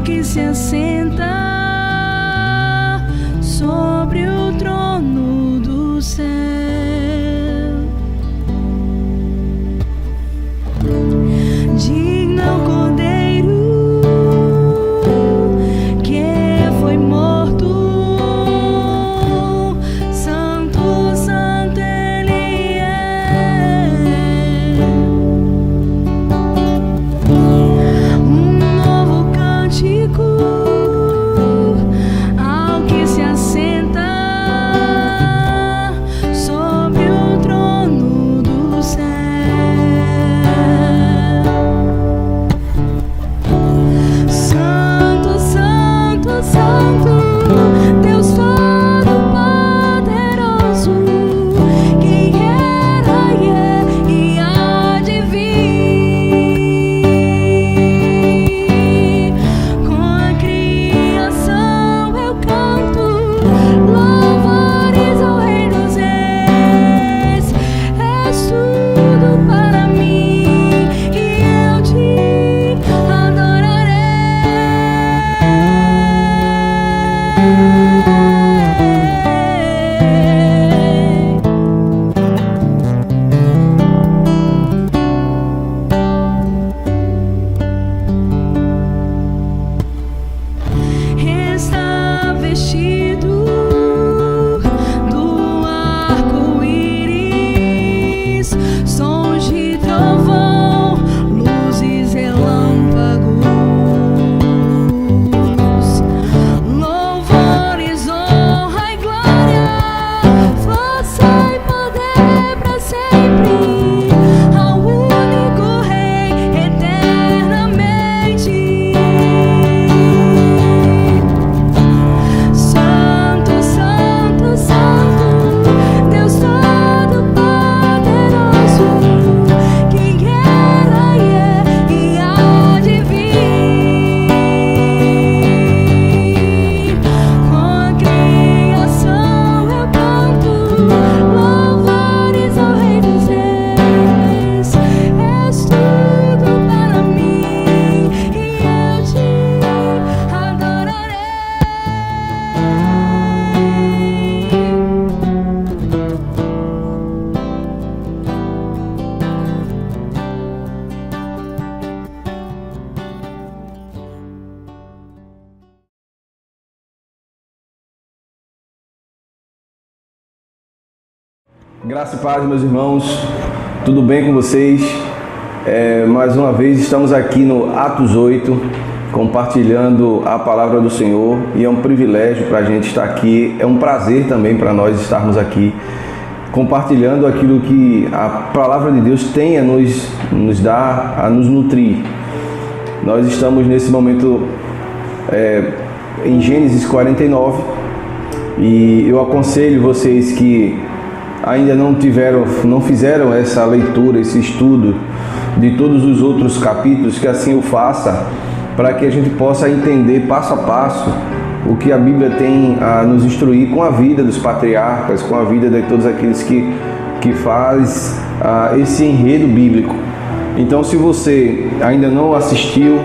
que se assenta sobre o trono do céu. Digno é o Cordeiro que foi morto, santo, santo Ele é. Um novo cântico ao que se assenta sobre o trono do céu. Santo, santo, santo, Deus Todo-Poderoso, quem era e há de vir. Com a criação eu canto louvores ao Rei dos Reis. És tudo para mim e eu te adorarei. Está vestido do arco-íris, sons de trovão, luzes, relâmpagos, louvores, honra e glória, força e poder para sempre, ao único Rei eternamente. Santo, santo, santo, Deus Todo-Poderoso, quem era e há de vir. Com a criação eu canto louvores ao Rei dos Reis. És tudo para mim e eu te adorarei. Graça e paz, meus irmãos, tudo bem com vocês? Mais uma vez estamos aqui no Atos 8, compartilhando a palavra do Senhor, e é um privilégio para a gente estar aqui, é um prazer também para nós estarmos aqui, compartilhando aquilo que a palavra de Deus tem a nos dar, a nos nutrir. Nós estamos nesse momento em Gênesis 49, e eu aconselho vocês que ainda não fizeram essa leitura, esse estudo de todos os outros capítulos, que assim o faça, para que a gente possa entender passo a passo o que a Bíblia tem a nos instruir com a vida dos patriarcas, com a vida de todos aqueles que faz esse enredo bíblico. Então, se você ainda não assistiu,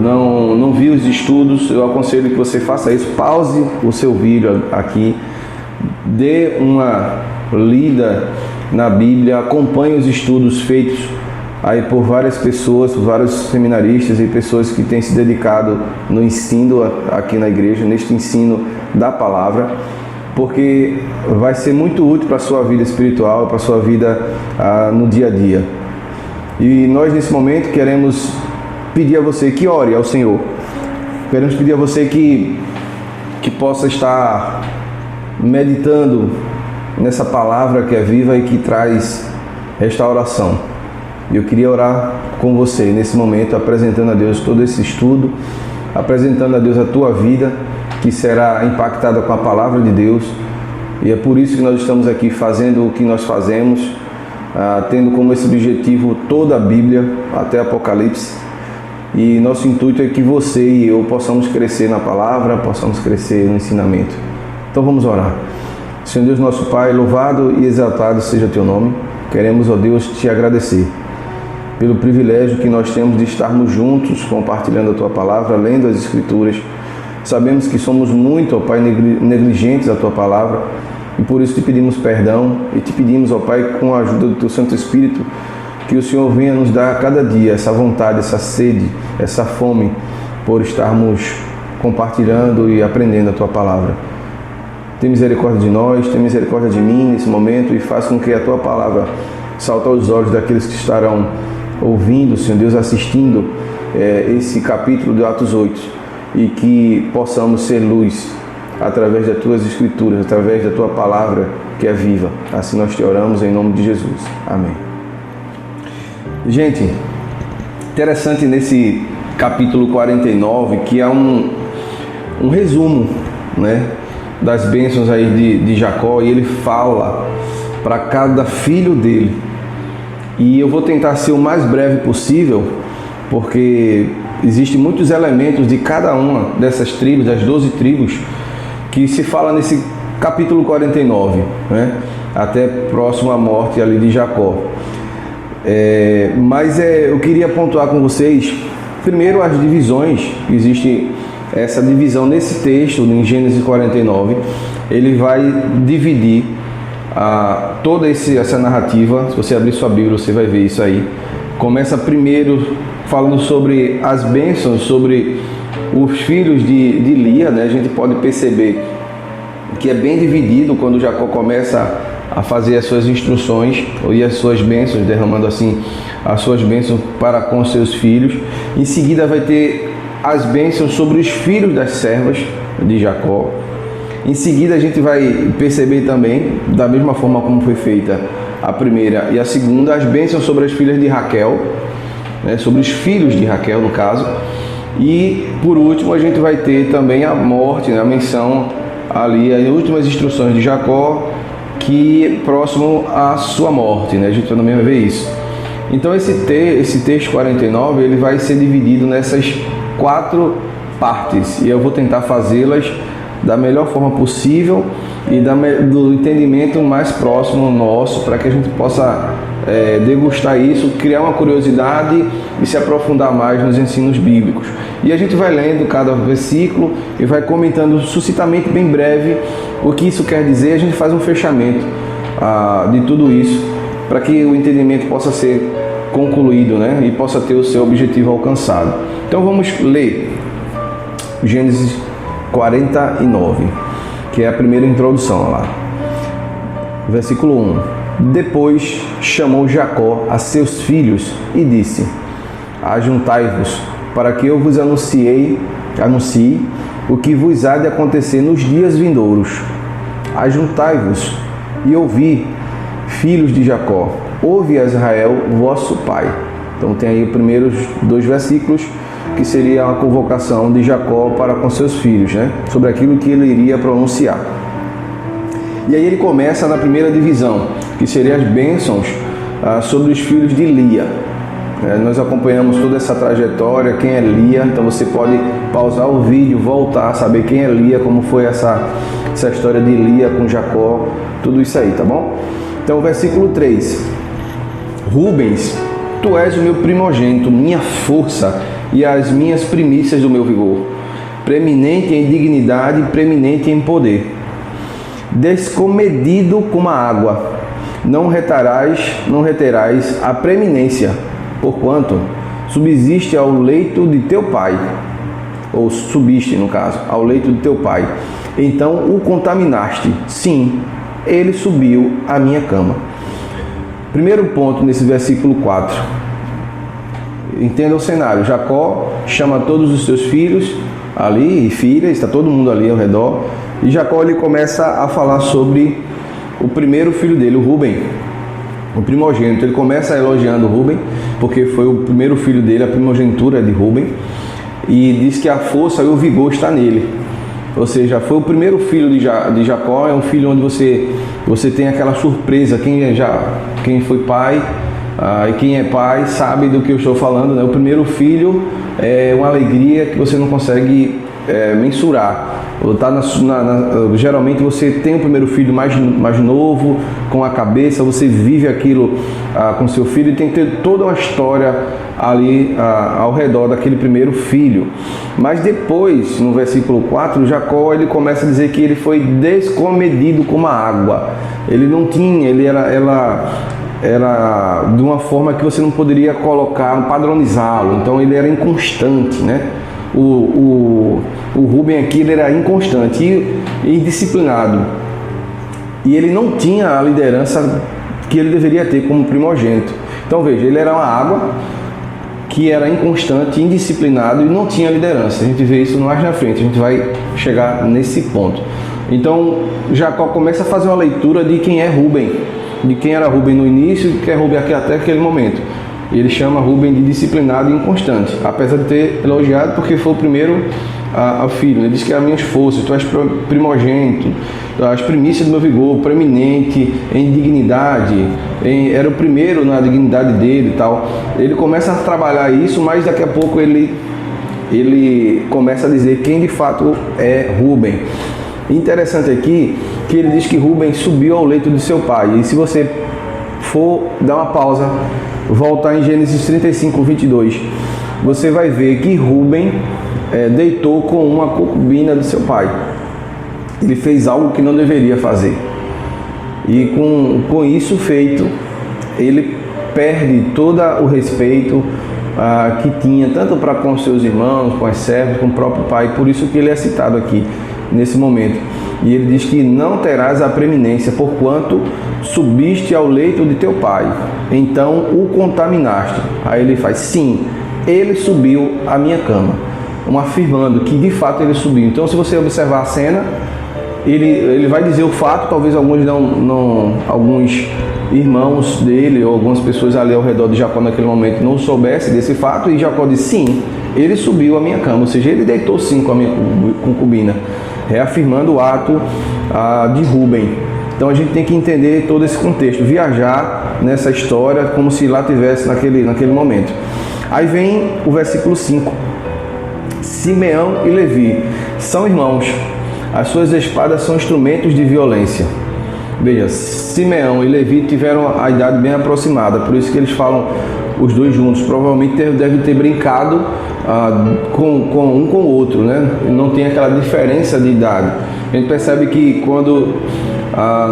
não viu os estudos, eu aconselho que você faça isso, pause o seu vídeo aqui, dê uma lida na Bíblia, acompanhe os estudos feitos aí por várias pessoas, vários seminaristas e pessoas que têm se dedicado no ensino aqui na igreja, neste ensino da palavra, porque vai ser muito útil para a sua vida espiritual, para a sua vida no dia a dia. E nós nesse momento queremos pedir a você que ore ao Senhor, queremos pedir a você que possa estar meditando nessa palavra que é viva e que traz restauração. Eu queria orar com você nesse momento, apresentando a Deus todo esse estudo, apresentando a Deus a tua vida, que será impactada com a palavra de Deus. E é por isso que nós estamos aqui fazendo o que nós fazemos, tendo como esse objetivo toda a Bíblia, até Apocalipse. E nosso intuito é que você e eu possamos crescer na palavra, possamos crescer no ensinamento. Então vamos orar. Senhor Deus, nosso Pai, louvado e exaltado seja Teu nome. Queremos, ó Deus, Te agradecer pelo privilégio que nós temos de estarmos juntos, compartilhando a Tua palavra, lendo as Escrituras. Sabemos que somos muito, ó Pai, negligentes à Tua palavra, e por isso te pedimos perdão e te pedimos, ó Pai, com a ajuda do Teu Santo Espírito, que o Senhor venha nos dar a cada dia essa vontade, essa sede, essa fome por estarmos compartilhando e aprendendo a Tua palavra. Tem misericórdia de nós, tem misericórdia de mim nesse momento e faz com que a Tua palavra salte aos olhos daqueles que estarão ouvindo, Senhor Deus, assistindo esse capítulo de Atos 8 e que possamos ser luz através das Tuas Escrituras, através da Tua palavra que é viva. Assim nós te oramos em nome de Jesus. Amém. Gente, interessante nesse capítulo 49 que há um resumo, né, das bênçãos aí de Jacó, e ele fala para cada filho dele. E eu vou tentar ser o mais breve possível, porque existem muitos elementos de cada uma dessas tribos, das 12 tribos, que se fala nesse capítulo 49, né? Até próximo à morte ali de Jacó. Mas eu queria pontuar com vocês, primeiro, as divisões. Existe essa divisão nesse texto, em Gênesis 49, ele vai dividir toda essa narrativa. Se você abrir sua Bíblia, você vai ver isso aí. Começa primeiro falando sobre as bênçãos, sobre os filhos de Lia, né? A gente pode perceber que é bem dividido quando Jacó começa a fazer as suas instruções e as suas bênçãos, derramando assim as suas bênçãos para com seus filhos. Em seguida vai ter as bênçãos sobre os filhos das servas de Jacó. Em seguida a gente vai perceber também, da mesma forma como foi feita a primeira e a segunda, as bênçãos sobre as filhas de Raquel, né, sobre os filhos de Raquel no caso. E por último a gente vai ter também a morte, né, a menção ali, as últimas instruções de Jacó, que próximo à sua morte, né? A gente também vai ver isso. Então esse texto 49 ele vai ser dividido nessas 4 partes, e eu vou tentar fazê-las da melhor forma possível e do entendimento mais próximo nosso, para que a gente possa degustar isso, criar uma curiosidade e se aprofundar mais nos ensinos bíblicos. E a gente vai lendo cada versículo e vai comentando sucintamente, bem breve, o que isso quer dizer. A gente faz um fechamento de tudo isso, para que o entendimento possa ser concluído, né, e possa ter o seu objetivo alcançado. Então vamos ler Gênesis 49, que é a primeira introdução lá. Versículo 1. Depois chamou Jacó a seus filhos e disse: ajuntai-vos, para que eu vos anuncie o que vos há de acontecer nos dias vindouros. Ajuntai-vos e ouvi, filhos de Jacó, ouve a Israel, vosso pai. Então tem aí os primeiros 2 versículos, que seria a convocação de Jacó para com seus filhos, né? Sobre aquilo que ele iria pronunciar. E aí ele começa na primeira divisão, que seria as bênçãos sobre os filhos de Lia. Nós acompanhamos toda essa trajetória, quem é Lia, então você pode pausar o vídeo, voltar, saber quem é Lia, como foi essa história de Lia com Jacó, tudo isso aí, tá bom? Então, versículo 3. Rubens, tu és o meu primogênito, minha força e as minhas primícias do meu vigor, preeminente em dignidade e preeminente em poder. Descomedido como a água, não reterás a preeminência, porquanto subsiste ao leito de teu pai, ou subiste, no caso, ao leito de teu pai. Então o contaminaste, sim, ele subiu à minha cama. Primeiro ponto nesse versículo 4. Entenda o cenário. Jacó chama todos os seus filhos ali e filhas, está todo mundo ali ao redor, e Jacó ele começa a falar sobre o primeiro filho dele, o Rúben, o primogênito. Ele começa elogiando o Rúben, porque foi o primeiro filho dele, a primogenitura de Rúben, e diz que a força e o vigor está nele. Ou seja, foi o primeiro filho de Jacó. É um filho onde você tem aquela surpresa, quem foi pai E quem é pai sabe do que eu estou falando, né? O primeiro filho é uma alegria que você não consegue mensurar. Geralmente você tem o primeiro filho mais novo, com a cabeça, você vive aquilo com seu filho e tem que ter toda uma história ali ao redor daquele primeiro filho. Mas depois, no versículo 4, Jacó ele começa a dizer que ele foi descomedido como a água. Ele não tinha, ele era de uma forma que você não poderia colocar, padronizá-lo. Então ele era inconstante, né? O Rubem aqui ele era inconstante e indisciplinado. E ele não tinha a liderança que ele deveria ter como primogênito. Então veja, ele era uma água que era inconstante, indisciplinado e não tinha liderança. A gente vê isso mais na frente, a gente vai chegar nesse ponto. Então Jacó começa a fazer uma leitura de quem é Rubem, de quem era Rubem no início e quem é Rubem até aquele momento. Ele chama Rubem de disciplinado e inconstante, apesar de ter elogiado porque foi o primeiro filho. Ele diz que era meu esforço, tu és primogênito, as primícias do meu vigor, preeminente em dignidade, era o primeiro na dignidade dele e tal. Ele começa a trabalhar isso, mas daqui a pouco ele começa a dizer quem de fato é Rubem. Interessante aqui que ele diz que Rubem subiu ao leito de seu pai. E se você for dar uma pausa, voltar em Gênesis 35, 22, você vai ver que Rubem deitou com uma concubina de seu pai. Ele fez algo que não deveria fazer. E com isso feito, ele perde todo o respeito que tinha, tanto para com seus irmãos, com as servas, com o próprio pai. Por isso que ele é citado aqui, nesse momento. E ele diz que não terás a preeminência, porquanto subiste ao leito de teu pai, então o contaminaste. Aí ele faz, sim, ele subiu à minha cama, afirmando que de fato ele subiu. Então se você observar a cena, ele vai dizer o fato, talvez alguns irmãos dele ou algumas pessoas ali ao redor de Jacó naquele momento não soubessem desse fato, e Jacó disse, sim, ele subiu à minha cama, ou seja, ele deitou sim com a minha concubina, reafirmando o ato de Rubem. Então a gente tem que entender todo esse contexto, viajar nessa história como se lá tivesse naquele momento. Aí vem o versículo 5. Simeão e Levi são irmãos, as suas espadas são instrumentos de violência. Veja, Simeão e Levi tiveram a idade bem aproximada, por isso que eles falam os dois juntos. Provavelmente devem ter brincado com um com o outro, né? Não tem aquela diferença de idade. A gente percebe que quando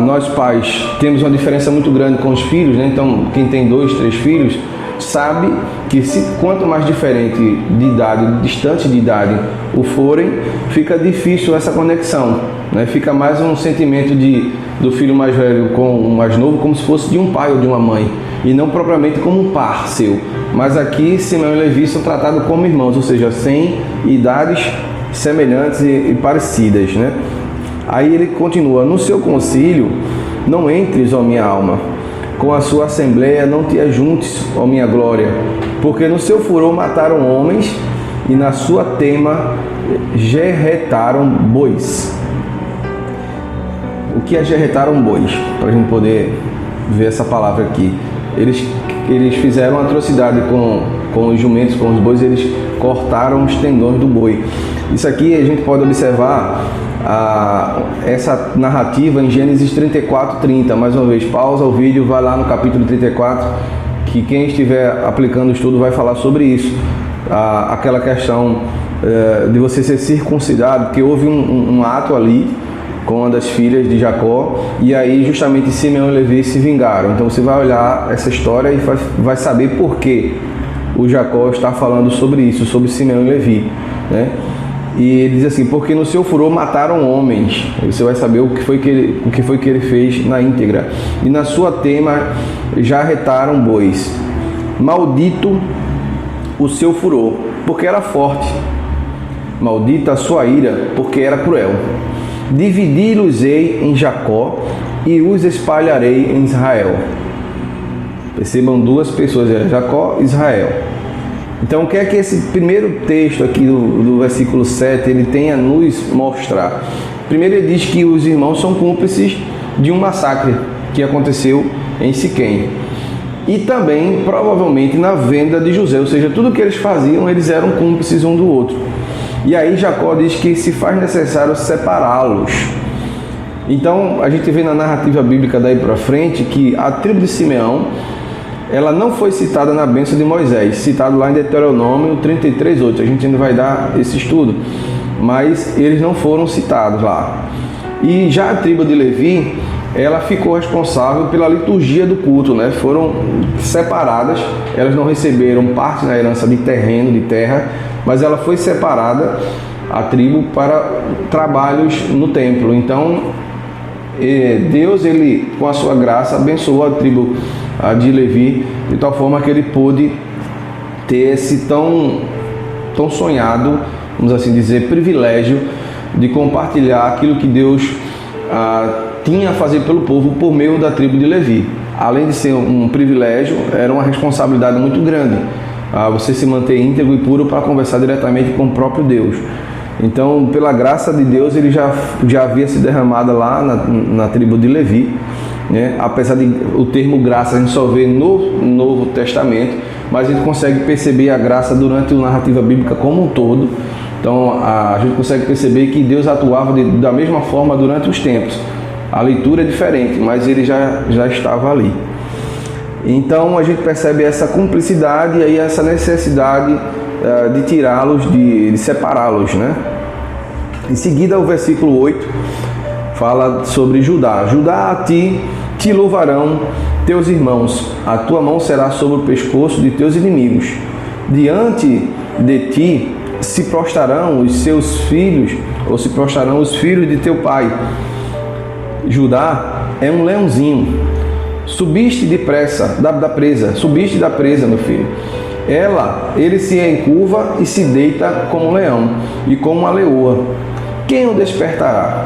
nós pais temos uma diferença muito grande com os filhos, né? Então quem tem 2, 3 filhos sabe que quanto mais diferente de idade, distante de idade o forem, fica difícil essa conexão, né? Fica mais um sentimento do filho mais velho com o mais novo, como se fosse de um pai ou de uma mãe, e não propriamente como um par seu. Mas aqui Simeão e Levi são tratados como irmãos, ou seja, sem idades semelhantes e parecidas, né? Aí ele continua, no seu concílio não entres, ó minha alma, com a sua assembleia não te ajuntes, ó minha glória, porque no seu furor mataram homens e na sua tema gerretaram bois. O que é gerretaram bois? Para a gente poder ver essa palavra aqui. Eles fizeram atrocidade com os jumentos, com os bois, eles cortaram os tendões do boi. Isso aqui a gente pode observar essa narrativa em Gênesis 34, 30. Mais uma vez, pausa o vídeo, vai lá no capítulo 34, que quem estiver aplicando o estudo vai falar sobre isso. Aquela questão de você ser circuncidado, que houve um ato ali com uma das filhas de Jacó, e aí justamente Simeão e Levi se vingaram. Então você vai olhar essa história e vai saber por que o Jacó está falando sobre isso, sobre Simeão e Levi, né? E ele diz assim, porque no seu furor mataram homens. Você vai saber o que foi que ele fez na íntegra. E na sua tema jarretaram bois. Maldito o seu furor, porque era forte. Maldita a sua ira, porque era cruel. Dividi-los-ei em Jacó e os espalharei em Israel. Percebam, duas pessoas, Jacó e Israel. Então o que é que esse primeiro texto aqui do versículo 7 ele tem a nos mostrar? Primeiro ele diz que os irmãos são cúmplices de um massacre que aconteceu em Siquém. e também, provavelmente, na venda de José, ou seja, tudo que eles faziam, eles eram cúmplices um do outro. E aí Jacó diz que se faz necessário separá-los. Então, a gente vê na narrativa bíblica daí para frente que a tribo de Simeão, ela não foi citada na bênção de Moisés, citado lá em Deuteronômio 33:8. A gente ainda vai dar esse estudo, mas eles não foram citados lá. E já a tribo de Levi, ela ficou responsável pela liturgia do culto, né? Foram separadas, elas não receberam parte na herança de terreno, de terra, mas ela foi separada, a tribo, para trabalhos no templo. Então, Deus, ele, com a sua graça, abençoou a tribo de Levi, de tal forma que ele pôde ter esse tão sonhado, vamos assim dizer, privilégio de compartilhar aquilo que Deus tinha a fazer pelo povo por meio da tribo de Levi. Além de ser um privilégio, era uma responsabilidade muito grande, você se manter íntegro e puro para conversar diretamente com o próprio Deus. Então, pela graça de Deus, ele já havia se derramado lá na tribo de Levi, né? Apesar de o termo graça a gente só vê no Novo Testamento, mas a gente consegue perceber a graça durante a narrativa bíblica como um todo. Então, a gente consegue perceber que Deus atuava da mesma forma durante os tempos. A leitura é diferente, mas ele já estava ali. Então, a gente percebe essa cumplicidade e aí essa necessidade de tirá-los, de separá-los, né? Em seguida, o versículo 8 fala sobre Judá. Judá, a ti te louvarão teus irmãos, a tua mão será sobre o pescoço de teus inimigos. Diante de ti se prostrarão os seus filhos, ou se prostrarão os filhos de teu pai. Judá é um leãozinho. Subiste depressa subiste da presa, meu filho. Ele se encurva e se deita como um leão e como uma leoa. Quem o despertará?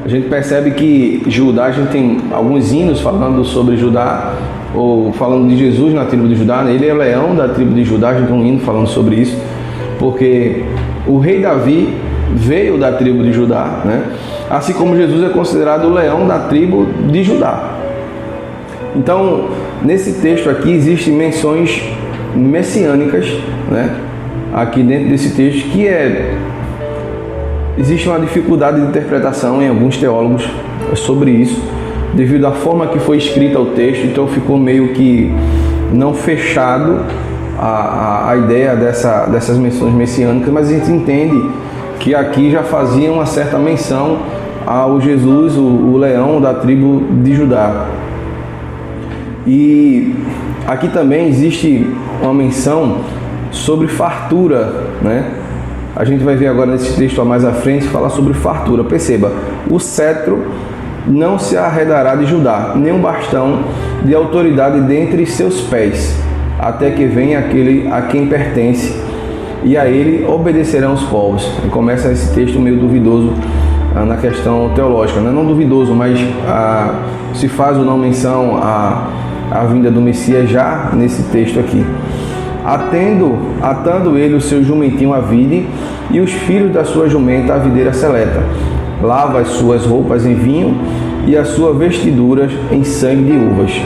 A gente percebe que Judá, a gente tem alguns hinos falando sobre Judá, ou falando de Jesus na tribo de Judá, né? Ele é o leão da tribo de Judá, a gente tem um hino falando sobre isso, porque o rei Davi veio da tribo de Judá, né? Assim como Jesus é considerado o leão da tribo de Judá. Então, nesse texto aqui existem menções messiânicas, né? Aqui dentro desse texto, que existe uma dificuldade de interpretação em alguns teólogos sobre isso, devido à forma que foi escrita o texto. Então ficou meio que não fechado a ideia dessas menções messiânicas, mas a gente entende que aqui já fazia uma certa menção ao Jesus, o leão da tribo de Judá. E aqui também existe uma menção sobre fartura, né? A gente vai ver agora nesse texto mais à frente falar sobre fartura. Perceba, o cetro não se arredará de Judá, nem um bastão de autoridade dentre seus pés, até que venha aquele a quem pertence, e a ele obedecerão os povos. E começa esse texto meio duvidoso na questão teológica, né? Não duvidoso, mas se faz ou não menção à vinda do Messias já nesse texto aqui. Atando ele o seu jumentinho à vide, e os filhos da sua jumenta à videira seleta. Lava as suas roupas em vinho, e as suas vestiduras em sangue de uvas.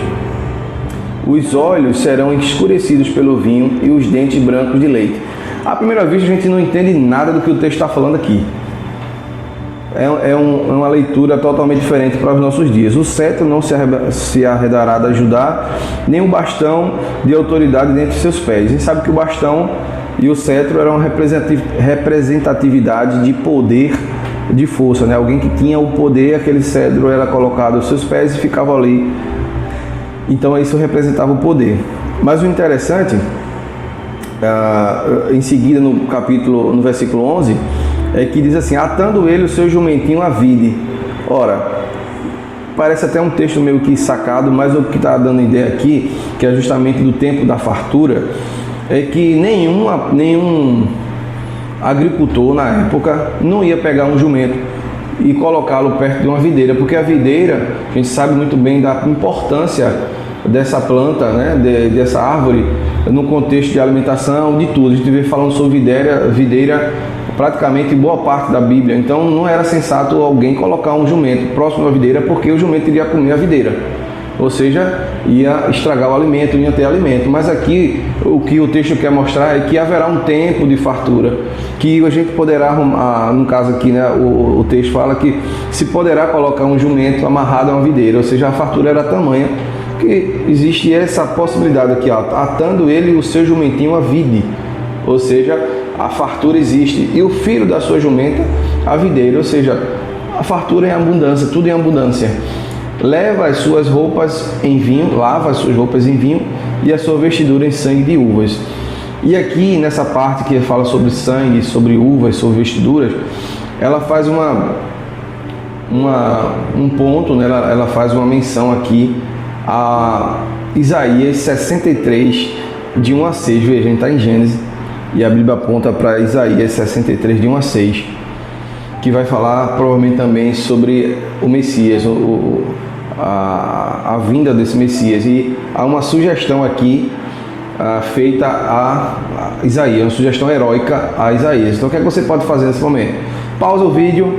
Os olhos serão escurecidos pelo vinho, e os dentes brancos de leite. À primeira vista, a gente não entende nada do que o texto está falando aqui. É uma leitura totalmente diferente para os nossos dias. O cetro não se arredará de Judá, nem o bastão de autoridade dentre seus pés. A gente sabe que o bastão e o cetro eram uma representatividade de poder, de força, né? Alguém que tinha o poder, aquele cetro era colocado aos seus pés e ficava ali. Então isso representava o poder. Mas o interessante, em seguida no versículo 11, é que diz assim: atando ele o seu jumentinho à vide. Ora, parece até um texto meio que sacado, mas o que está dando ideia aqui, que é justamente do tempo da fartura, é que nenhum agricultor na época não ia pegar um jumento e colocá-lo perto de uma videira, porque a videira, a gente sabe muito bem da importância dessa planta, né, dessa árvore, no contexto de alimentação, de tudo. A gente vê falando sobre videira praticamente boa parte da Bíblia. Então não era sensato alguém colocar um jumento próximo à videira, porque o jumento iria comer a videira. ou seja, ia estragar o alimento, ia ter alimento. Mas aqui o que o texto quer mostrar é que haverá um tempo de fartura, que a gente poderá arrumar, no caso aqui, né, o texto fala que se poderá colocar um jumento amarrado a uma videira, ou seja, a fartura era tamanha que existe essa possibilidade aqui, ó, atando ele o seu jumentinho à vide, ou seja, a fartura existe, e o filho da sua jumenta a videira, ou seja, a fartura em abundância, tudo em abundância. Leva as suas roupas em vinho, lava as suas roupas em vinho e a sua vestidura em sangue de uvas. E aqui nessa parte que fala sobre sangue, sobre uvas, sobre vestiduras, ela faz um ponto, né? Ela faz uma menção aqui a Isaías 63, de 1 a 6. Veja, a gente está em Gênesis e a Bíblia aponta para Isaías 63, de 1 a 6, que vai falar provavelmente também sobre o Messias, a vinda desse Messias. E há uma sugestão aqui feita a Isaías, uma sugestão heróica a Isaías. Então o que é que você pode fazer nesse momento? Pausa o vídeo,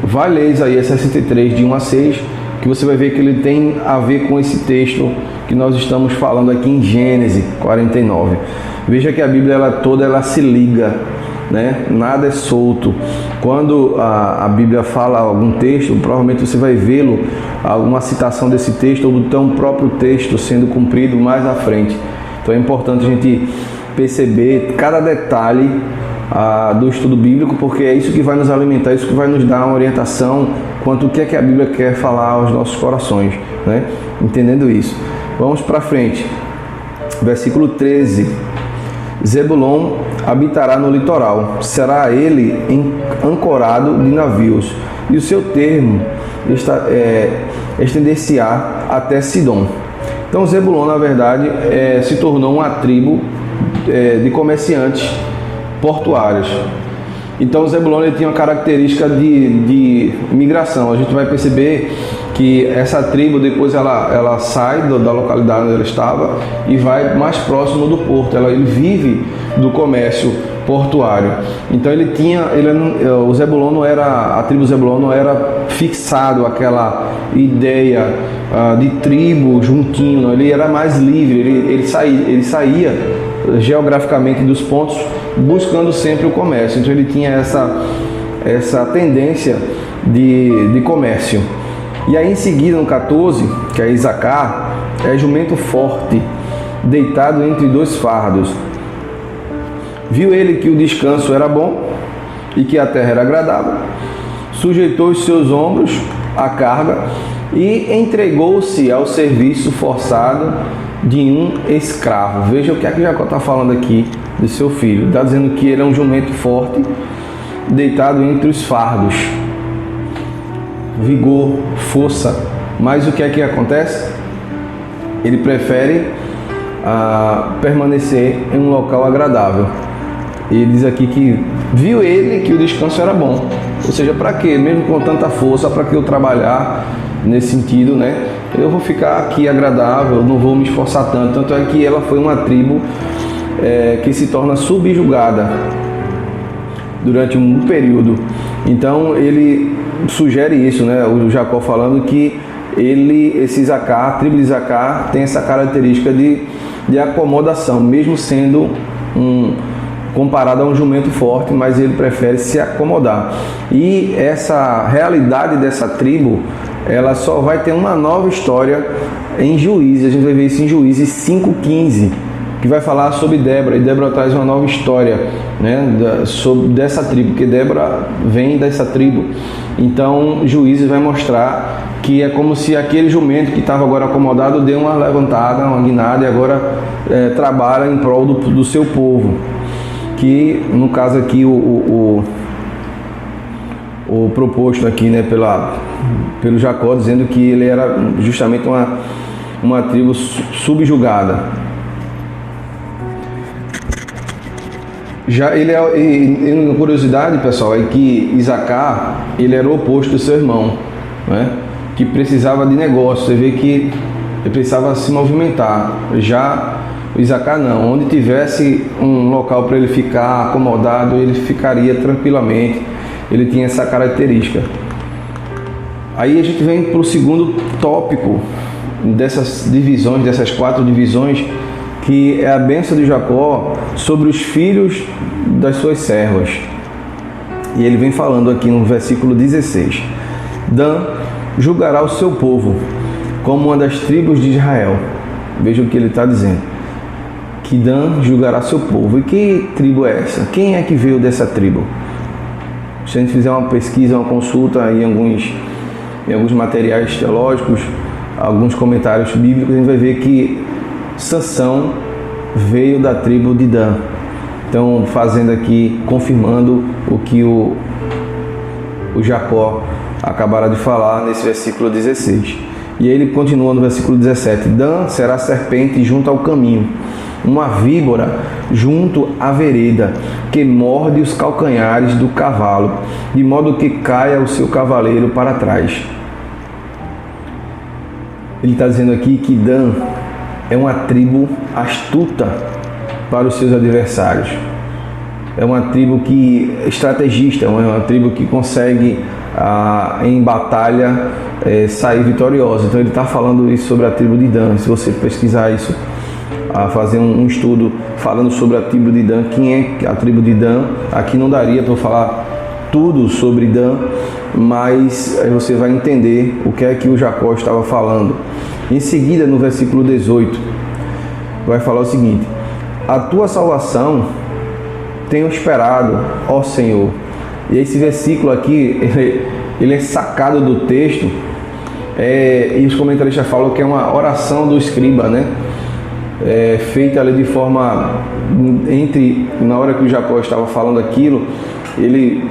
vai ler Isaías 63, de 1 a 6, que você vai ver que ele tem a ver com esse texto que nós estamos falando aqui em Gênesis 49. Veja que a Bíblia ela se liga, né? Nada é solto. Quando a Bíblia fala algum texto, provavelmente você vai vê-lo, alguma citação desse texto ou do teu próprio texto sendo cumprido mais à frente. Então é importante a gente perceber cada detalhe do estudo bíblico, porque é isso que vai nos alimentar, isso que vai nos dar uma orientação quanto o que é que a Bíblia quer falar aos nossos corações, né? Entendendo isso. Vamos para frente. Versículo 13. Zebulon habitará no litoral, será ele ancorado de navios, e o seu termo estender-se-á até Sidom. Então Zebulon, na verdade, se tornou uma tribo de comerciantes portuários. Então Zebulon ele tinha uma característica de migração. A gente vai perceber que essa tribo depois ela sai da localidade onde ela estava e vai mais próximo do porto. Ele vive do comércio portuário. Então o Zebulon não era, a tribo Zebulon não era fixado aquela ideia de tribo juntinho, não. Ele era mais livre. Ele saía geograficamente dos pontos, buscando sempre o comércio. Então ele tinha essa tendência de comércio. E aí em seguida, no 14, que é Isacar, é jumento forte, deitado entre dois fardos. Viu ele que o descanso era bom e que a terra era agradável, sujeitou os seus ombros à carga e entregou-se ao serviço forçado de um escravo. Veja o que é que Jacó está falando aqui de seu filho. Está dizendo que ele é um jumento forte, deitado entre os fardos. Vigor, força. Mas o que é que acontece? Ele prefere permanecer em um local agradável. E ele diz aqui que viu ele que o descanso era bom. Ou seja, para quê? Mesmo com tanta força, para que eu trabalhar nesse sentido, né? Eu vou ficar aqui agradável, não vou me esforçar tanto. Tanto é que ela foi uma tribo que se torna subjugada durante um período. Então ele sugere isso, né? O Jacó falando que esse Isacar, a tribo de Isacar, tem essa característica de acomodação, mesmo sendo comparado a um jumento forte, mas ele prefere se acomodar. E essa realidade dessa tribo, ela só vai ter uma nova história em Juízes. A gente vai ver isso em Juízes 5:15, que vai falar sobre Débora, e Débora traz uma nova história, né, dessa tribo, porque Débora vem dessa tribo. Então Juízes vai mostrar que é como se aquele jumento que estava agora acomodado deu uma levantada, uma guinada, e agora trabalha em prol do seu povo, que no caso aqui o proposto aqui, né, pelo Jacó, dizendo que ele era justamente uma tribo subjugada. Já uma curiosidade, pessoal, é que Isacar, ele era o oposto do seu irmão, né, que precisava de negócio. Você vê que ele precisava se movimentar. Já o Isacar não, onde tivesse um local para ele ficar acomodado, ele ficaria tranquilamente. Ele tinha essa característica. Aí a gente vem para o segundo tópico dessas divisões, dessas 4 divisões, que é a bênção de Jacó sobre os filhos das suas servas. E ele vem falando aqui no versículo 16: Dan julgará o seu povo como uma das tribos de Israel. Veja o que ele está dizendo, que Dan julgará seu povo. E que tribo é essa? Quem é que veio dessa tribo? Se a gente fizer uma pesquisa, uma consulta em alguns materiais teológicos, alguns comentários bíblicos, a gente vai ver que Sansão veio da tribo de Dan. Então, fazendo aqui, confirmando o que o Jacó acabara de falar nesse versículo 16. E ele continua no versículo 17: Dan será serpente junto ao caminho, uma víbora junto à vereda, que morde os calcanhares do cavalo, de modo que caia o seu cavaleiro para trás. Ele está dizendo aqui que Dan é uma tribo astuta para os seus adversários. É uma tribo que estrategista, é uma tribo que consegue em batalha sair vitoriosa. Então ele está falando isso sobre a tribo de Dan. Se você pesquisar isso, fazer um estudo falando sobre a tribo de Dan, quem é a tribo de Dan, aqui não daria para falar tudo sobre Dan, mas aí você vai entender o que é que o Jacó estava falando. Em seguida, no versículo 18, vai falar o seguinte: a tua salvação tenho esperado, ó Senhor. E esse versículo aqui, ele é sacado do texto, e os comentaristas falam que é uma oração do escriba, né? Feita ali de forma, na hora que o Jacó estava falando aquilo, ele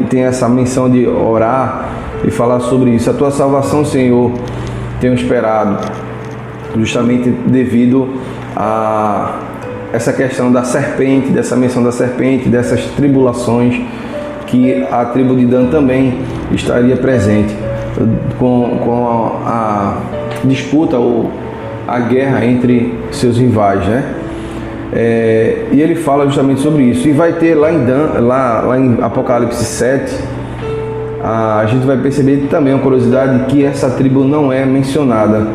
tem essa menção de orar e falar sobre isso. A tua salvação, Senhor, tenho esperado, justamente devido a essa questão da serpente, dessa menção da serpente, dessas tribulações, que a tribo de Dan também estaria presente com a disputa ou a guerra entre seus rivais, né? E ele fala justamente sobre isso. E vai ter lá em Dan, lá em Apocalipse 7, a gente vai perceber também uma curiosidade, que essa tribo não é mencionada.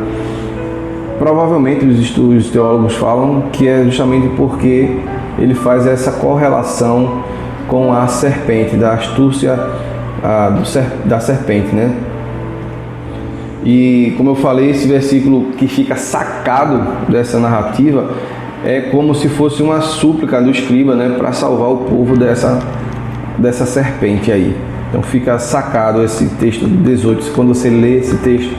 Provavelmente os teólogos falam que é justamente porque ele faz essa correlação com a serpente, da astúcia da serpente, né? E como eu falei, esse versículo que fica sacado dessa narrativa é como se fosse uma súplica do escriba, né, para salvar o povo dessa serpente aí. Então fica sacado esse texto 18. Quando você lê esse texto,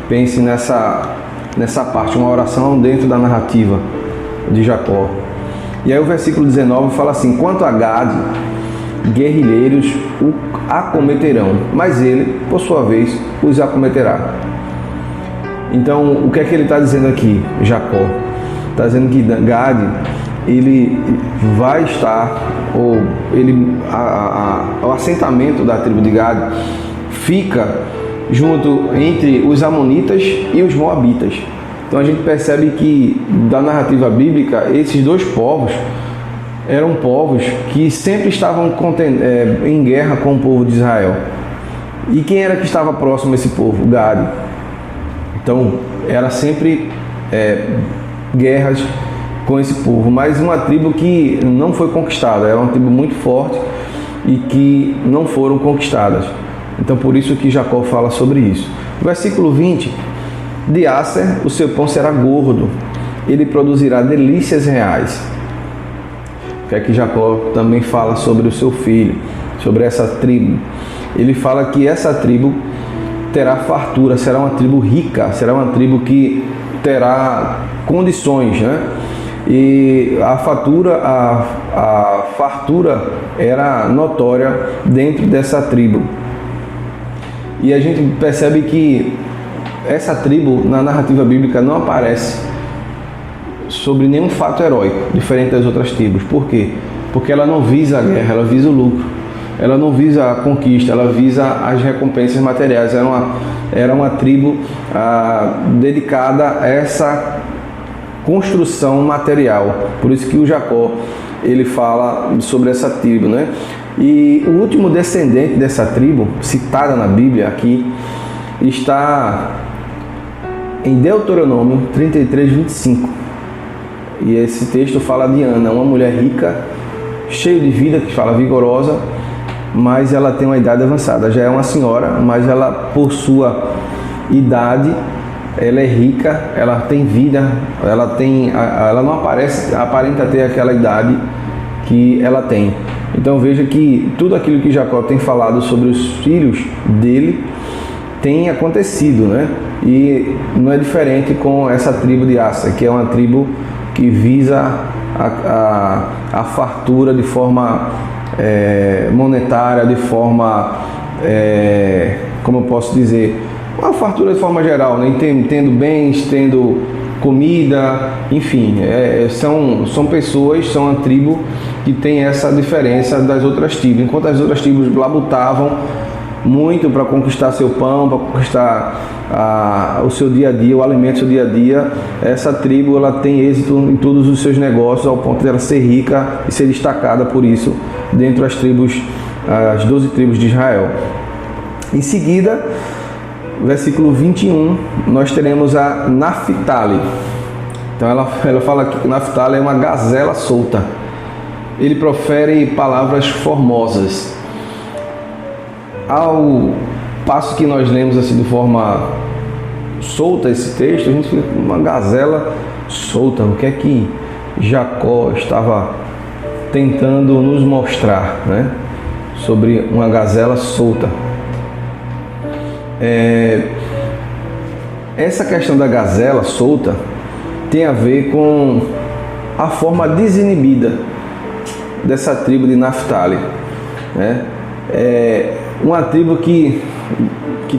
pense nessa parte, uma oração dentro da narrativa de Jacó. E aí o versículo 19 fala assim: quanto a Gade, guerrilheiros o acometerão, mas ele, por sua vez, os acometerá. Então, o que é que ele está dizendo aqui, Jacó? Está dizendo que Gade, ele vai estar, o assentamento da tribo de Gade fica junto entre os amonitas e os moabitas. Então a gente percebe que, da narrativa bíblica, esses dois povos eram povos que sempre estavam em guerra com o povo de Israel. E quem era que estava próximo a esse povo? Gade. Então era sempre guerras com esse povo, mas uma tribo que não foi conquistada, era uma tribo muito forte e que não foram conquistadas. Então por isso que Jacó fala sobre isso. Versículo 20: de Aser o seu pão será gordo, ele produzirá delícias reais. O que é que Jacó também fala sobre o seu filho, sobre essa tribo? Ele fala que essa tribo terá fartura, será uma tribo rica, será uma tribo que terá condições, né? E a fartura era notória dentro dessa tribo. E a gente percebe que essa tribo, na narrativa bíblica, não aparece sobre nenhum fato heróico, diferente das outras tribos. Por quê? Porque ela não visa a guerra, ela visa o lucro. Ela não visa a conquista, ela visa as recompensas materiais. Era uma tribo dedicada a essa construção material. Por isso que o Jacó, ele fala sobre essa tribo, né? E o último descendente dessa tribo, citada na Bíblia aqui, está em Deuteronômio 33, 25. E esse texto fala de Ana, uma mulher rica, cheia de vida, que fala vigorosa, mas ela tem uma idade avançada. Já é uma senhora, mas ela, por sua idade, ela é rica, ela tem vida, ela não aparenta ter aquela idade que ela tem. Então veja que tudo aquilo que Jacó tem falado sobre os filhos dele tem acontecido, né? E não é diferente com essa tribo de Asser, que é uma tribo que visa a fartura de forma monetária, de forma, como eu posso dizer, uma fartura de forma geral, né? Tendo bens, tendo comida, enfim, são pessoas, são uma tribo que tem essa diferença das outras tribos. Enquanto as outras tribos labutavam muito para conquistar seu pão, para conquistar o seu dia a dia, o alimento do seu dia a dia, essa tribo ela tem êxito em todos os seus negócios, ao ponto de ela ser rica e ser destacada por isso dentro das tribos, as 12 tribos de Israel. Em seguida, versículo 21, nós teremos a Naftali. Então ela fala que Naftali é uma gazela solta. Ele profere palavras formosas. Ao passo que nós lemos assim de forma solta esse texto, a gente fica com uma gazela solta. O que é que Jacó estava tentando nos mostrar, né? Sobre uma gazela solta. Essa questão da gazela solta tem a ver com a forma desinibida dessa tribo de Naftali, né? Uma tribo que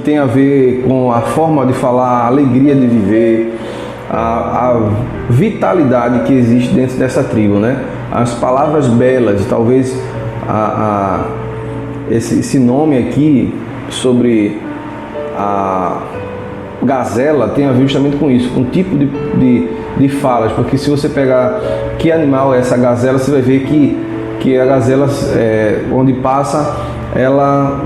tem a ver com a forma de falar, a alegria de viver, a vitalidade que existe dentro dessa tribo, né? As palavras belas, talvez esse nome aqui sobre a gazela tem a ver justamente com isso, com o tipo de falas, porque se você pegar que animal é essa gazela, você vai ver que a gazela, onde passa, ela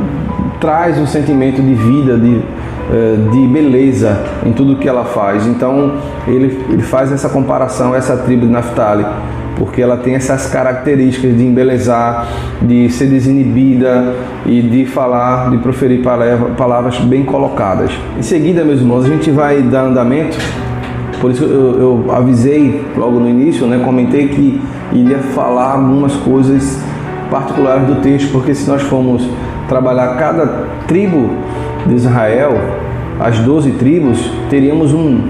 traz um sentimento de vida, de beleza em tudo que ela faz. Então ele faz essa comparação, essa tribo de Naftali, porque ela tem essas características de embelezar, de ser desinibida e de falar, de proferir palavras bem colocadas. Em seguida, meus irmãos, a gente vai dar andamento. Por isso eu avisei logo no início, né, comentei que iria falar algumas coisas particulares do texto, porque se nós formos trabalhar cada tribo de Israel, as 12 tribos, teríamos uma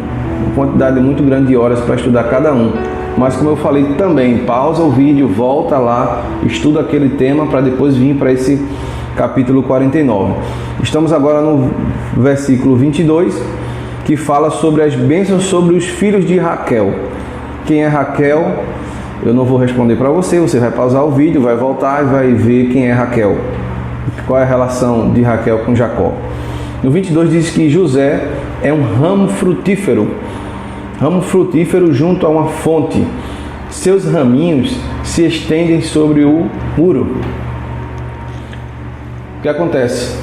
quantidade muito grande de horas para estudar cada um. Mas como eu falei também, pausa o vídeo, volta lá, estuda aquele tema para depois vir para esse capítulo 49. Estamos agora no versículo 22, que fala sobre as bênçãos sobre os filhos de Raquel. Quem é Raquel? Eu não vou responder para você, você vai pausar o vídeo, vai voltar e vai ver quem é Raquel. Qual é a relação de Raquel com Jacó. No 22 diz que José é um ramo frutífero junto a uma fonte. Seus raminhos se estendem sobre o muro. O que acontece?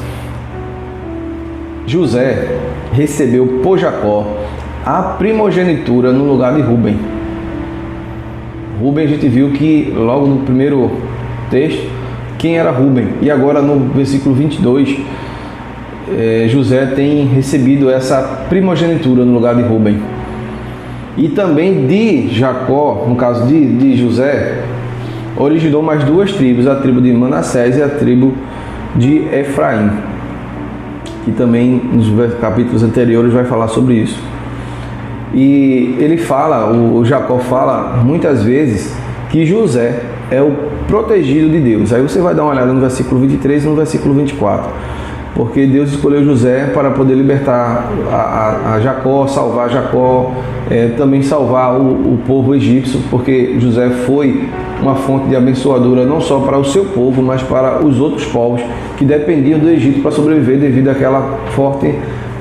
José recebeu por Jacó a primogenitura no lugar de Rúben. Rúben, a gente viu que logo no primeiro texto, quem era Rúben. E agora no versículo 22, José tem recebido essa primogenitura no lugar de Rúben. E também de Jacó, no caso de José, originou mais duas tribos, a tribo de Manassés e a tribo de Efraim, que também nos capítulos anteriores vai falar sobre isso. E ele fala, o Jacó fala muitas vezes que José é o protegido de Deus. Aí você vai dar uma olhada no versículo 23 e no versículo 24. Porque Deus escolheu José para poder libertar a Jacó, salvar Jacó, também salvar o povo egípcio, porque José foi uma fonte de abençoadora não só para o seu povo, mas para os outros povos que dependiam do Egito para sobreviver devido àquela forte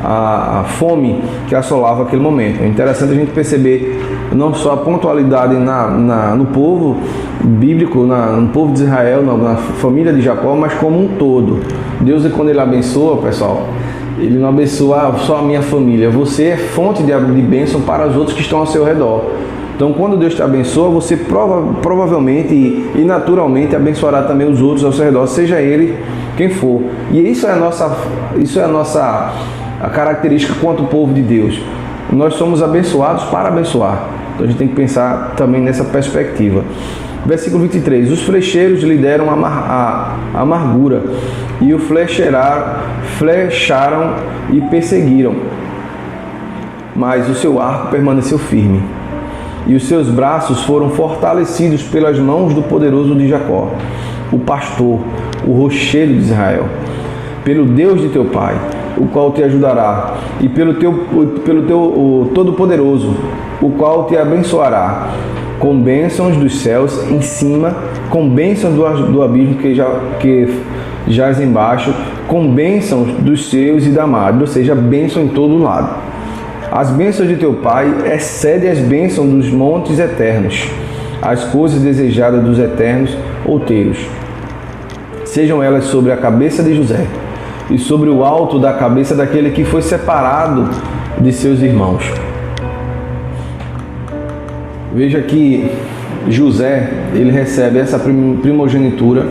a fome que assolava aquele momento. É interessante a gente perceber não só a pontualidade no povo bíblico, no povo de Israel, na família de Jacó, mas como um todo. Deus, quando Ele abençoa, pessoal, Ele não abençoa só a minha família. Você é fonte de bênção para os outros que estão ao seu redor. Então, quando Deus te abençoa, você provavelmente e naturalmente abençoará também os outros ao seu redor, seja ele quem for. E isso é a nossa característica quanto povo de Deus. Nós somos abençoados para abençoar. Então, a gente tem que pensar também nessa perspectiva. Versículo 23. Os flecheiros lhe deram a amargura e o flecharam e perseguiram. Mas o seu arco permaneceu firme e os seus braços foram fortalecidos pelas mãos do poderoso de Jacó, o pastor, o rochedo de Israel. Pelo Deus de teu pai, o qual te ajudará, e pelo teu Todo-Poderoso, o qual te abençoará, com bênçãos dos céus em cima, com bênçãos do abismo que jaz embaixo, com bênçãos dos céus e da mar, ou seja, bênção em todo lado. As bênçãos de teu pai excedem as bênçãos dos montes eternos, as coisas desejadas dos eternos outeiros. Sejam elas sobre a cabeça de José e sobre o alto da cabeça daquele que foi separado de seus irmãos. Veja que José, ele recebe essa primogenitura,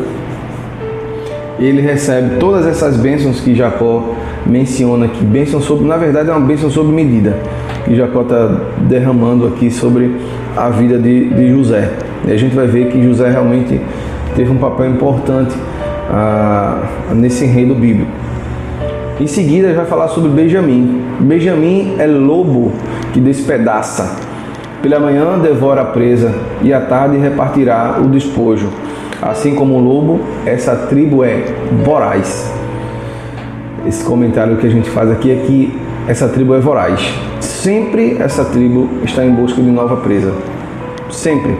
ele recebe todas essas bênçãos que Jacó menciona aqui. Bênção sobre, na verdade, é uma bênção sob medida que Jacó está derramando aqui sobre a vida de José. E a gente vai ver que José realmente teve um papel importante nesse enredo bíblico. Em seguida, vai falar sobre Benjamim. Benjamim é lobo que despedaça. Pela manhã devora a presa e à tarde repartirá o despojo. Assim como o lobo, essa tribo é voraz. Esse comentário que a gente faz aqui é que essa tribo é voraz. Sempre essa tribo está em busca de nova presa. Sempre.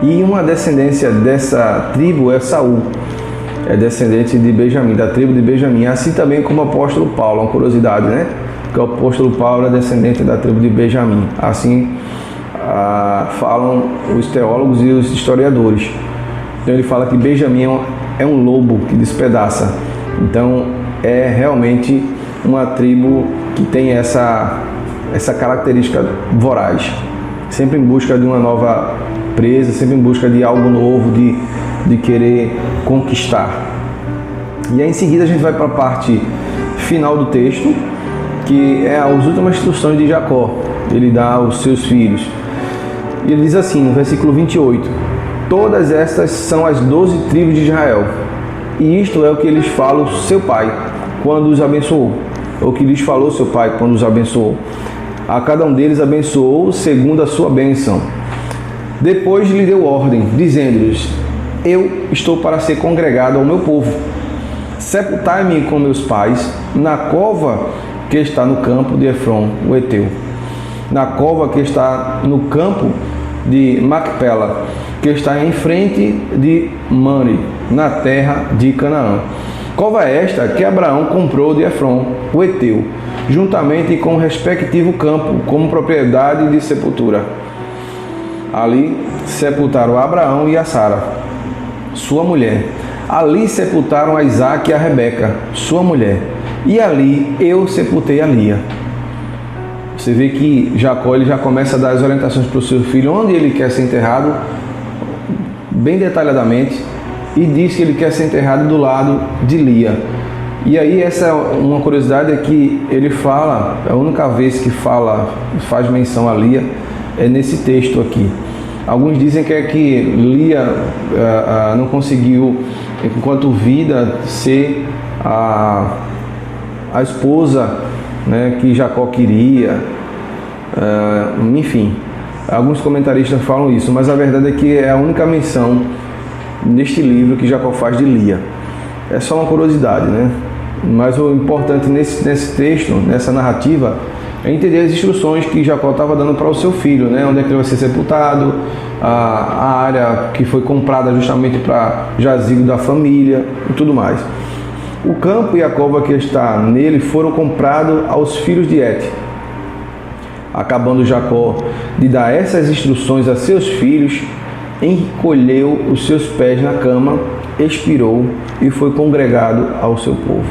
E uma descendência dessa tribo é Saul. É descendente de Benjamim, da tribo de Benjamim. Assim também como o apóstolo Paulo. Uma curiosidade, né? Que o apóstolo Paulo é descendente da tribo de Benjamim. Assim falam os teólogos e os historiadores. Então ele fala que Benjamim é um lobo que despedaça. Então é realmente uma tribo que tem essa característica voraz. Sempre em busca de uma nova presa, sempre em busca de algo novo, de querer conquistar. E aí em seguida a gente vai para a parte final do texto, que é as últimas instruções de Jacó. Ele dá aos seus filhos. E ele diz assim, no versículo 28, todas estas são as 12 tribos de Israel, e isto é o que lhes fala seu pai, quando os abençoou, o que lhes falou seu pai, quando os abençoou. A cada um deles abençoou segundo a sua bênção. Depois lhe deu ordem, dizendo-lhes, eu estou para ser congregado ao meu povo. Sepultai-me com meus pais na cova que está no campo de Efron, o Eteu, na cova que está no campo de Macpela, que está em frente de Mamre, na terra de Canaã. Cova esta que Abraão comprou de Efron, o Eteu, juntamente com o respectivo campo, como propriedade de sepultura. Ali sepultaram a Abraão e a Sara, sua mulher. Ali sepultaram a Isaque e a Rebeca, sua mulher. E ali eu sepultei a Lia. Você vê que Jacó ele já começa a dar as orientações para o seu filho, onde ele quer ser enterrado, bem detalhadamente, e diz que ele quer ser enterrado do lado de Lia. E aí essa é uma curiosidade, é que ele fala, a única vez que faz menção a Lia é nesse texto aqui. Alguns dizem que é que Lia não conseguiu, enquanto vida, ser a esposa, né, que Jacó queria, enfim, alguns comentaristas falam isso, mas a verdade é que é a única menção neste livro que Jacó faz de Lia. É só uma curiosidade, né? Mas o importante nesse texto, nessa narrativa, é entender as instruções que Jacó estava dando para o seu filho, né? Onde é que ele vai ser sepultado, a área que foi comprada justamente para jazigo da família e tudo mais. O campo e a cova que está nele foram comprados aos filhos de Et. Acabando Jacó de dar essas instruções a seus filhos, encolheu os seus pés na cama, expirou e foi congregado ao seu povo.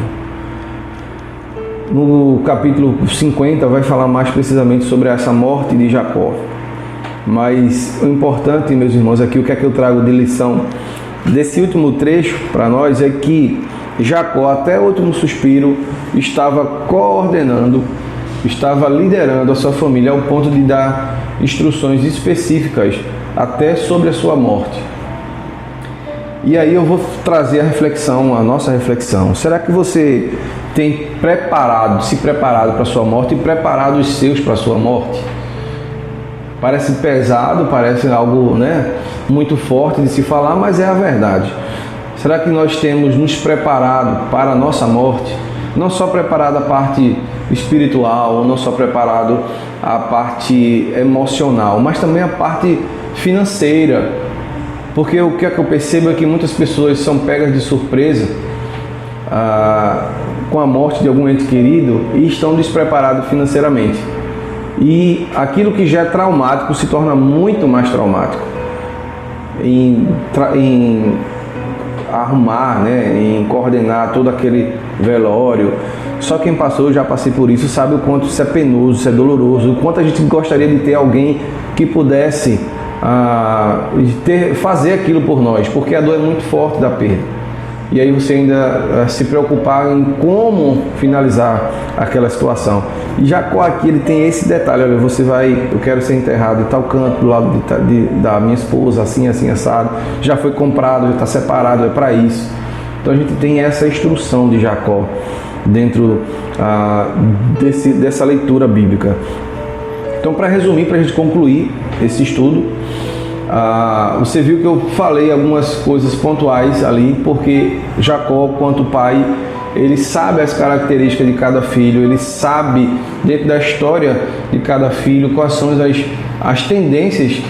No capítulo 50 vai falar mais precisamente sobre essa morte de Jacó. Mas o importante, meus irmãos, aqui o que é que eu trago de lição desse último trecho para nós é que Jacó, até o último suspiro, estava coordenando, estava liderando a sua família ao ponto de dar instruções específicas até sobre a sua morte. E aí eu vou trazer a reflexão, a nossa reflexão. Será que você tem se preparado para a sua morte e preparado os seus para a sua morte? Parece pesado, parece algo, muito forte de se falar, mas é a verdade. Será que nós temos nos preparado para a nossa morte? Não só preparado a parte espiritual, não só preparado a parte emocional, mas também a parte financeira. Porque o que é que eu percebo é que muitas pessoas são pegas de surpresa com a morte de algum ente querido e estão despreparados financeiramente. E aquilo que já é traumático se torna muito mais traumático. Em arrumar, em coordenar todo aquele velório. Só quem passou, eu já passei por isso, sabe o quanto isso é penoso, isso é doloroso, o quanto a gente gostaria de ter alguém que pudesse fazer aquilo por nós, porque a dor é muito forte da perda. E aí você ainda se preocupar em como finalizar aquela situação. E Jacó aqui, ele tem esse detalhe: olha, eu quero ser enterrado em tal canto, do lado da minha esposa, assim, assado, já foi comprado, já está separado, é para isso. Então a gente tem essa instrução de Jacó dentro dessa leitura bíblica. Então, para resumir, para a gente concluir esse estudo, você viu que eu falei algumas coisas pontuais ali, porque Jacó, quanto pai, ele sabe as características de cada filho, ele sabe, dentro da história de cada filho, quais são as tendências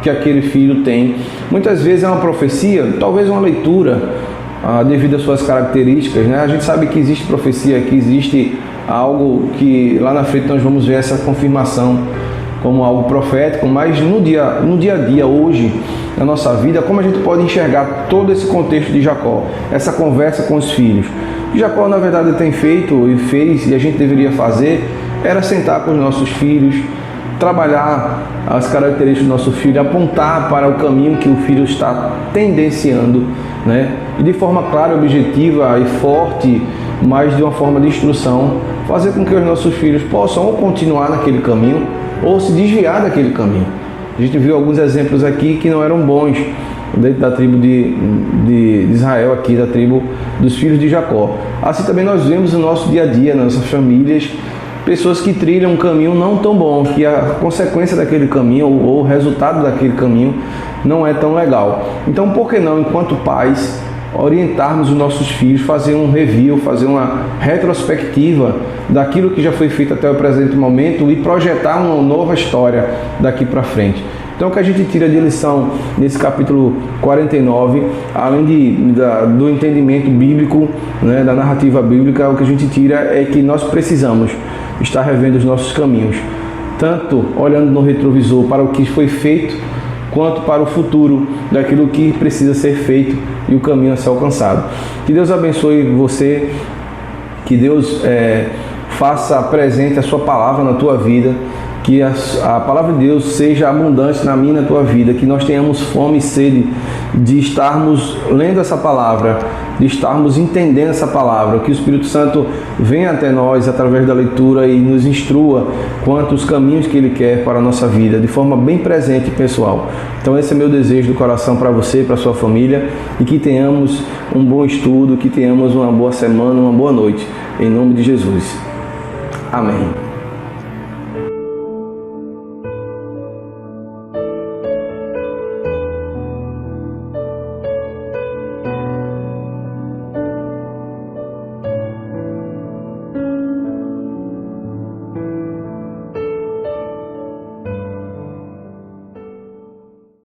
que aquele filho tem. Muitas vezes é uma profecia, talvez uma leitura, devido às suas características, A gente sabe que existe profecia, que existe algo que lá na frente nós vamos ver essa confirmação como algo profético, mas no dia a dia, hoje, na nossa vida, como a gente pode enxergar todo esse contexto de Jacó, essa conversa com os filhos. O que Jacó, na verdade, tem feito e fez, e a gente deveria fazer, era sentar com os nossos filhos, trabalhar as características do nosso filho, apontar para o caminho que o filho está tendenciando, E de forma clara, objetiva e forte, mas de uma forma de instrução, fazer com que os nossos filhos possam ou continuar naquele caminho, ou se desviar daquele caminho. A gente viu alguns exemplos aqui que não eram bons dentro da tribo de Israel, aqui da tribo dos filhos de Jacó. Assim também nós vemos no nosso dia a dia, nas nossas famílias, pessoas que trilham um caminho não tão bom, que a consequência daquele caminho ou o resultado daquele caminho não é tão legal. Então, por que não, enquanto pais, orientarmos os nossos filhos, fazer um review, fazer uma retrospectiva daquilo que já foi feito até o presente momento e projetar uma nova história daqui para frente. Então, o que a gente tira de lição nesse capítulo 49, além do entendimento bíblico, da narrativa bíblica, o que a gente tira é que nós precisamos estar revendo os nossos caminhos, tanto olhando no retrovisor para o que foi feito, quanto para o futuro daquilo que precisa ser feito e o caminho a ser alcançado. Que Deus abençoe você, que Deus faça presente a sua palavra na tua vida, que a palavra de Deus seja abundante na minha e na tua vida, que nós tenhamos fome e sede de estarmos lendo essa palavra, de estarmos entendendo essa palavra, que o Espírito Santo venha até nós através da leitura e nos instrua quanto os caminhos que Ele quer para a nossa vida, de forma bem presente e pessoal. Então esse é meu desejo do coração para você, para a sua família, e que tenhamos um bom estudo, que tenhamos uma boa semana, uma boa noite, em nome de Jesus. Amém.